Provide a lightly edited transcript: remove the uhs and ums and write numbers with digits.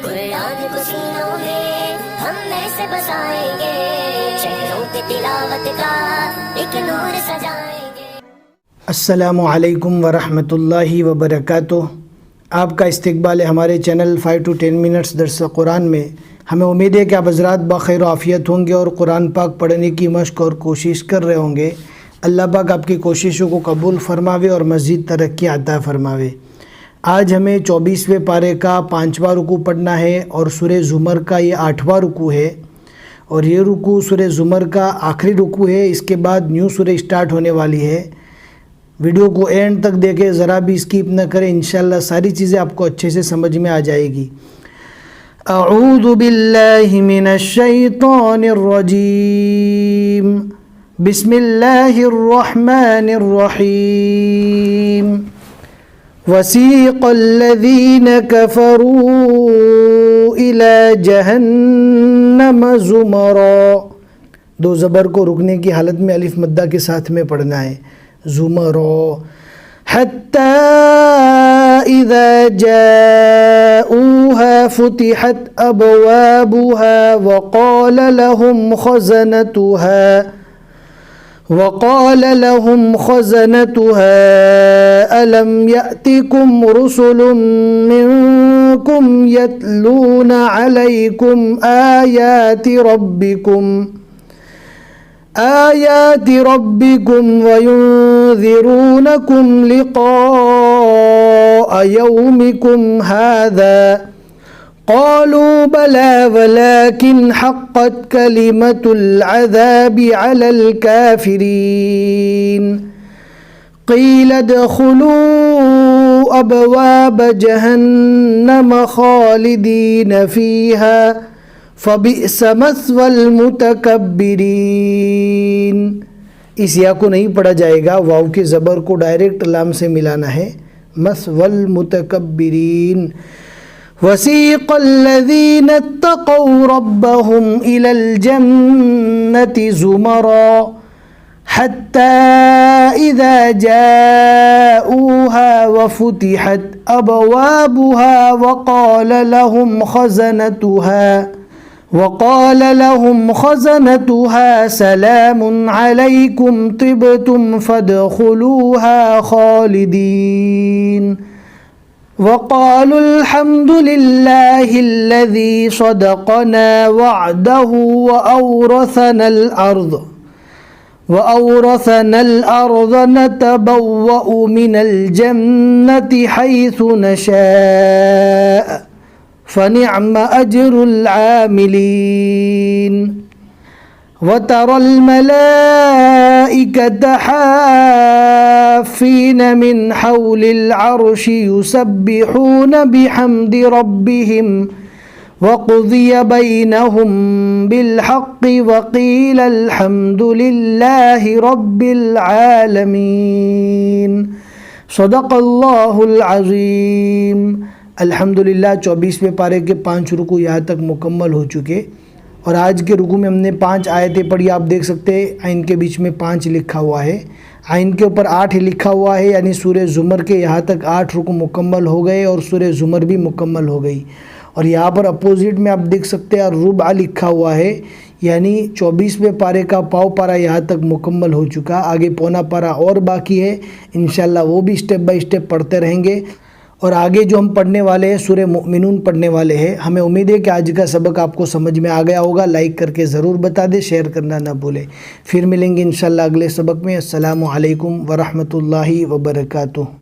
कुरान को सीनों में हम ऐसे बसाएंगे, शहरों पे तिलावत का एक नूर सजाएंगे। अस्सलामु अलैकुम वरहमतुल्लाहि वबरकातुह। आपका इस्तकबाल है हमारे चैनल 5 to 10 मिनट्स दर्स कुरान में। हमें उम्मीद है कि आप हज़रात बखैर आफ़ियत होंगे और कुरान पाक पढ़ने की मश्क और कोशिश कर रहे होंगे। अल्लाह पाक आपकी कोशिशों को कबूल फरमावे और मज़ीद तरक्की अता फरमावे। आज हमें 24वें पारे का 5वां रुकू पढ़ना है और सूरह ज़ुमर का ये 8वां रुकू है और ये रुकू सूरह ज़ुमर का आखिरी रुकू है। इसके बाद न्यू सूरह स्टार्ट होने वाली है। वीडियो को एंड तक देखें, ज़रा भी स्किप न करें, इंशाल्लाह सारी चीज़ें आपको अच्छे से समझ में आ जाएगी। अऊज़ु बिल्लाहि मिनश शैतानिर रजीम, बिस्मिल्लाहिर रहमानिर रहीम। वसीक़ल्लज़ीन कफ़रू इला जहन्नम ज़ुमरा। दो ज़बर को रुकने की हालत में अलिफ मद्दा के साथ में पढ़ना है। ज़ुमरा हत्ता इज़ा जाऊहा फुतिहत अबवाबुहा वक़ाल लहुम ख़ज़नतुहा अलम यअतिकुम रुसुलुम मिनकुम यतलूना अलैकुम आयाति रब्बिकुम वयुन्ज़िरूनकुम लिक़ाअ यौमिकुम हाज़ा क़ालू बला वलाकिन हक़्क़त कलिमतुल अज़ाबि अलल काफ़िरीन। क़ील उद्ख़ुलू अबवाब जहन्नम ख़ालिदीन फ़ीहा फ़बिअस मस्वल मुतकब्बिरीन। इस या को नहीं पढ़ा जाएगा, वाव के ज़बर को डायरेक्ट लाम से मिलाना है। मस्वल मुतकब्बिरीन। वसीक़ल्लज़ीन इत्तक़ौ रब्बहुम इलल जन्नति ज़ुमरा हत्ता इज़ा जाऊहा वफ़ुतिहत अबवाबुहा वक़ाल लहुम ख़ज़नतुहा सलामुन अलैकुम तिब्तुम फ़दख़ुलूहा ख़ालिदीन। वक़ालुल हम्दुलिल्लाहिल्लज़ी सदक़ना वअदहु वअवरसनल अर्ज़ नतबव्वअु मिनल जन्नति हैसु नशाअ फ़निअम अज्रुल आमिलीन। वतरल मलाइकत हाफ़ीन मिन हौलिल अर्शि युसब्बिहून बिहम्दि रब्बिहिम वक़ुज़िय बैनहुम बिलहक़्क़ि वक़ील अल्हम्दुलिल्लाहि रब्बिल आलमीन। सदक़ल्लाहुल अज़ीम। अल्हम्दुलिल्लाह 24वें पारे के 5 रुकू यहाँ तक मुकम्मल हो चुके और आज के रुकू में हमने 5 आयतें पढ़ी। आप देख सकते हैं आइन के बीच में 5 लिखा हुआ है, आइन के ऊपर 8 लिखा हुआ है, यानी सूरह ज़ुमर के यहाँ तक 8 रुकू मुकम्मल हो गए और सूरह ज़ुमर भी मुकम्मल हो गई। और यहाँ पर अपोजिट में आप देख सकते हैं रुबा लिखा हुआ है, यानी 24वें पारे का पाव पारा यहाँ तक मुकम्मल हो चुका। आगे पौना पारा और बाकी है, इंशाल्लाह वो भी स्टेप बाय स्टेप पढ़ते रहेंगे। और आगे जो हम पढ़ने वाले हैं सूरह मुमिनून पढ़ने वाले हैं। हमें उम्मीद है कि आज का सबक आपको समझ में आ गया होगा। लाइक करके ज़रूर बता दें, शेयर करना ना भूलें। फिर मिलेंगे इंशाल्लाह अगले सबक में। अस्सलामु अलैकुम वरहमतुल्लाहि वबरकातुह।